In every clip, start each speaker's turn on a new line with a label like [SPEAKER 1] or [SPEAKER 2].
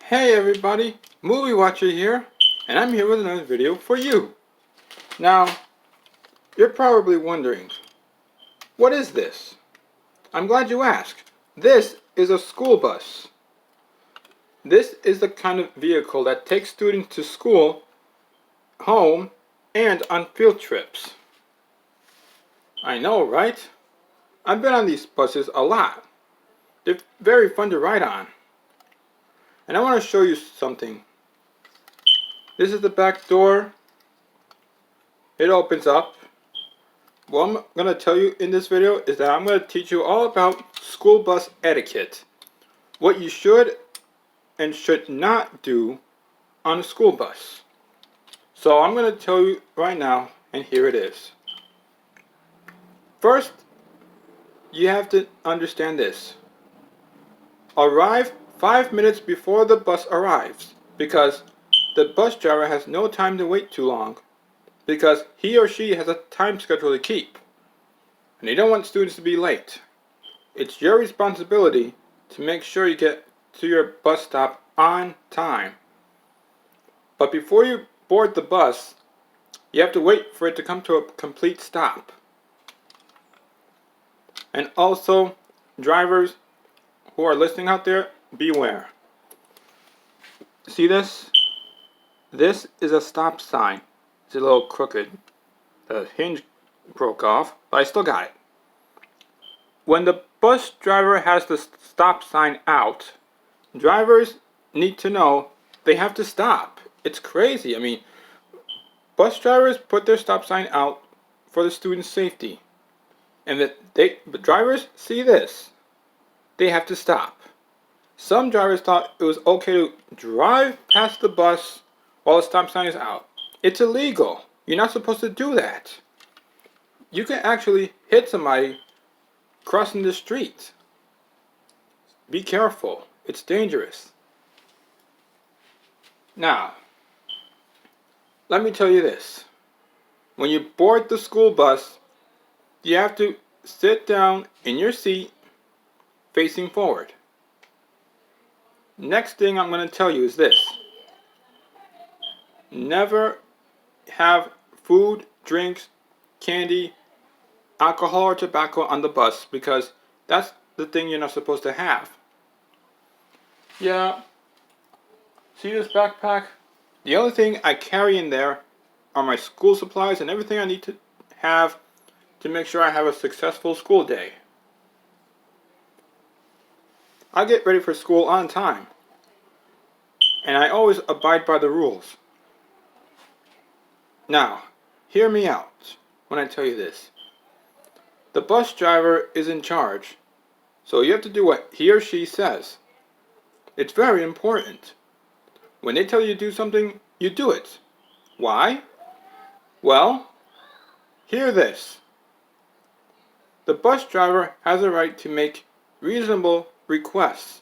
[SPEAKER 1] Hey everybody, Movie Watcher here, and I'm here with another video for you. Now, you're probably wondering, what is this? I'm glad you asked. This is a school bus. This is the kind of vehicle that takes students to school, home, and on field trips. I know, right? I've been on these buses a lot. They're very fun to ride on. And I want to show you something. This is the back door. It opens up. What I'm going to tell you in this video is that I'm going to teach you all about school bus etiquette. What you should and should not do on a school bus. So I'm going to tell you right now, and here it is. First, you have to understand this. Arrive 5 minutes before the bus arrives, because the bus driver has no time to wait too long, because he or she has a time schedule to keep, and they don't want students to be late. It's your responsibility to make sure you get to your bus stop on time. But before you board the bus, you have to wait for it to come to a complete stop. And also, drivers who are listening out there, beware. See this? This is a stop sign. It's a little crooked. The hinge broke off, but I still got it. When the bus driver has the stop sign out, drivers need to know they have to stop. It's crazy. I mean, bus drivers put their stop sign out for the student's safety. And but drivers see this. They have to stop. Some drivers thought it was okay to drive past the bus while the stop sign is out. It's illegal. You're not supposed to do that. You can actually hit somebody crossing the street. Be careful. It's dangerous. Now, let me tell you this. When you board the school bus, you have to sit down in your seat facing forward. Next thing I'm going to tell you is this. Never have food, drinks, candy, alcohol or tobacco on the bus, because that's the thing you're not supposed to have. Yeah, see this backpack? The only thing I carry in there are my school supplies and everything I need to have to make sure I have a successful school day. I get ready for school on time, and I always abide by the rules. Now, hear me out when I tell you this. The bus driver is in charge, so you have to do what he or she says. It's very important. When they tell you to do something, you do it. Why? Well, hear this. The bus driver has a right to make reasonable requests,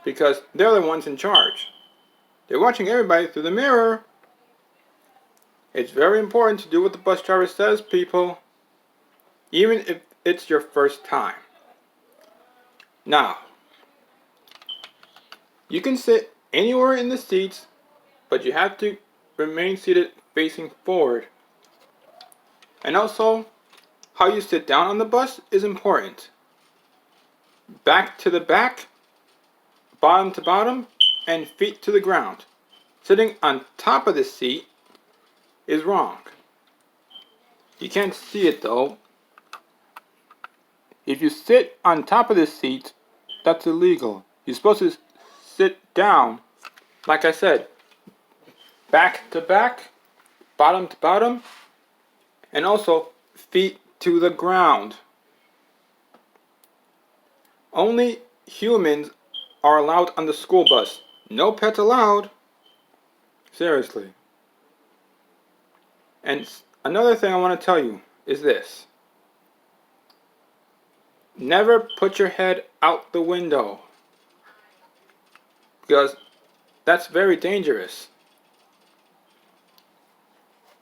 [SPEAKER 1] because they're the ones in charge. They're watching everybody through the mirror. It's very important to do what the bus driver says, people, even if it's your first time. Now, you can sit anywhere in the seats, but you have to remain seated facing forward. And also, how you sit down on the bus is important. Back to the back, bottom to bottom, and feet to the ground. Sitting on top of the seat is wrong. You can't see it though. If you sit on top of the seat, that's illegal. You're supposed to sit down, like I said, back to back, bottom to bottom, and also feet to the ground. Only humans are allowed on the school bus. No pets allowed. Seriously. And another thing I want to tell you is this. Never put your head out the window, because that's very dangerous.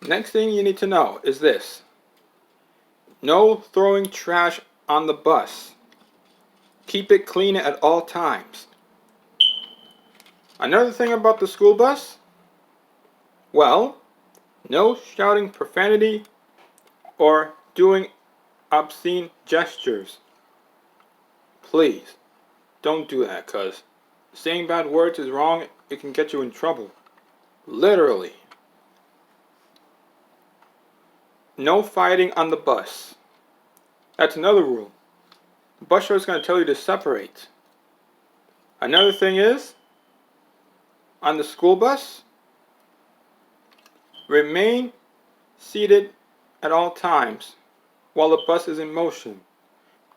[SPEAKER 1] Next thing you need to know is this. No throwing trash on the bus. Keep it clean at all times. Another thing about the school bus? Well, no shouting profanity or doing obscene gestures. Please, don't do that, cuz saying bad words is wrong. It can get you in trouble. Literally. No fighting on the bus. That's another rule. The bus driver is going to tell you to separate. Another thing is, on the school bus, remain seated at all times while the bus is in motion.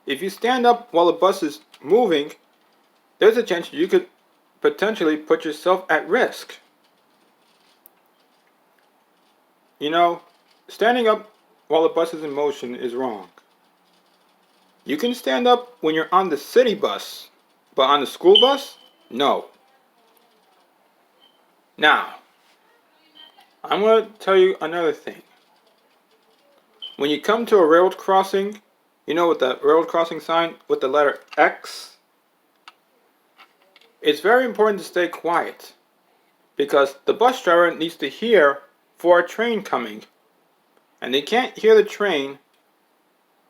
[SPEAKER 1] If you stand up while the bus is moving, there's a chance you could potentially put yourself at risk. You know, standing up while the bus is in motion is wrong. You can stand up when you're on the city bus, but on the school bus, no. Now, I'm going to tell you another thing. When you come to a railroad crossing, you know, with the railroad crossing sign with the letter X, it's very important to stay quiet because the bus driver needs to hear for a train coming, and they can't hear the train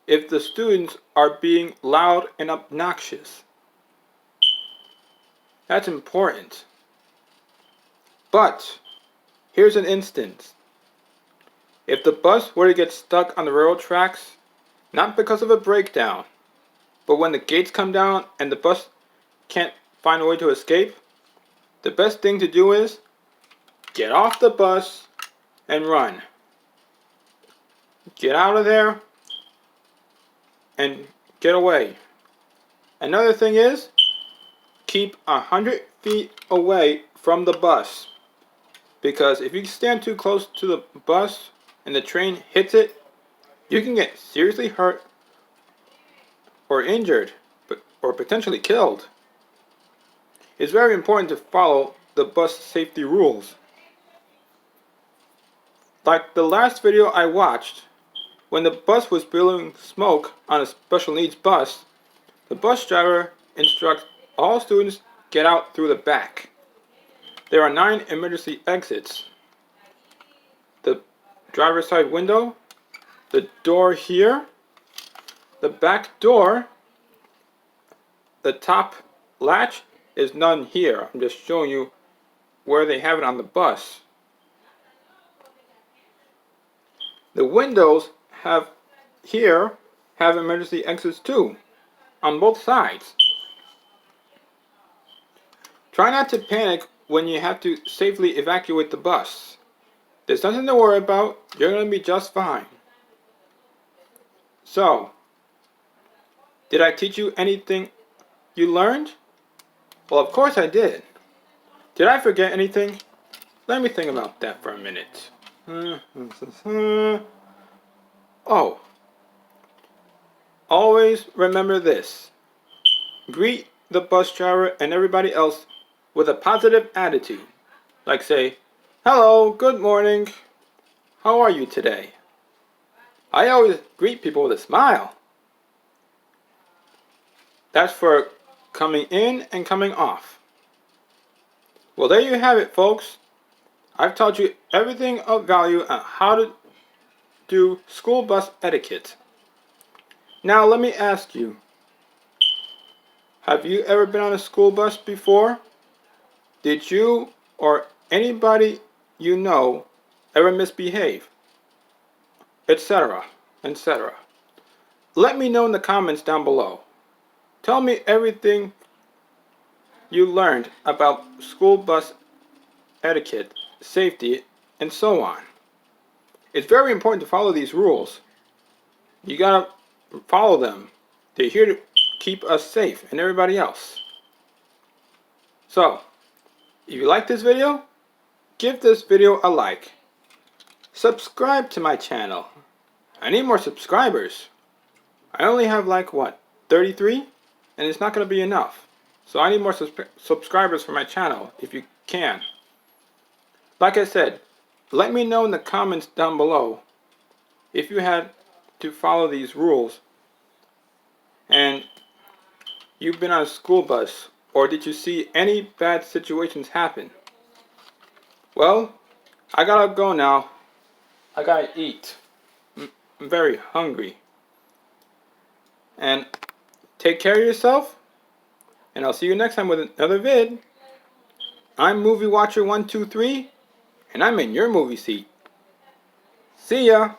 [SPEAKER 1] if the students are being loud and obnoxious. That's important. But here's an instance. If the bus were to get stuck on the railroad tracks, not because of a breakdown, but when the gates come down and the bus can't find a way to escape, the best thing to do is get off the bus and run. Get out of there and get away. Another thing is, keep 100 feet away from the bus. Because if you stand too close to the bus and the train hits it, you can get seriously hurt or injured, or potentially killed. It's very important to follow the bus safety rules. Like the last video I watched, when the bus was billowing smoke on a special needs bus, the bus driver instructs all students get out through the back. There are 9 emergency exits. The driver's side window, the door here, the back door, the top latch is none here. I'm just showing you where they have it on the bus. The windows have emergency exits too, on both sides. Try not to panic when you have to safely evacuate the bus. There's nothing to worry about. You're going to be just fine. So, did I teach you anything you learned? Well, of course I did. Did I forget anything? Let me think about that for a minute. Oh, always remember this. Greet the bus driver and everybody else with a positive attitude. Like say, hello, good morning. How are you today? I always greet people with a smile. That's for coming in and coming off. Well, there you have it, folks. I've taught you everything of value on how to do school bus etiquette. Now let me ask you, have you ever been on a school bus before? Did you or anybody you know ever misbehave? Etc. etc. Let me know in the comments down below. Tell me everything you learned about school bus etiquette, safety, and so on. It's very important to follow these rules. You gotta follow them. They're here to keep us safe and everybody else. So, if you like this video, give this video a like. Subscribe to my channel. I need more subscribers. I only have like, 33? And it's not going to be enough. So I need more subscribers for my channel, if you can. Like I said, let me know in the comments down below if you had to follow these rules and you've been on a school bus Or did you see any bad situations happen? Well, I gotta go now. I gotta eat. I'm very hungry. And take care of yourself. And I'll see you next time with another vid. I'm Movie Watcher 123, and I'm in your movie seat. See ya!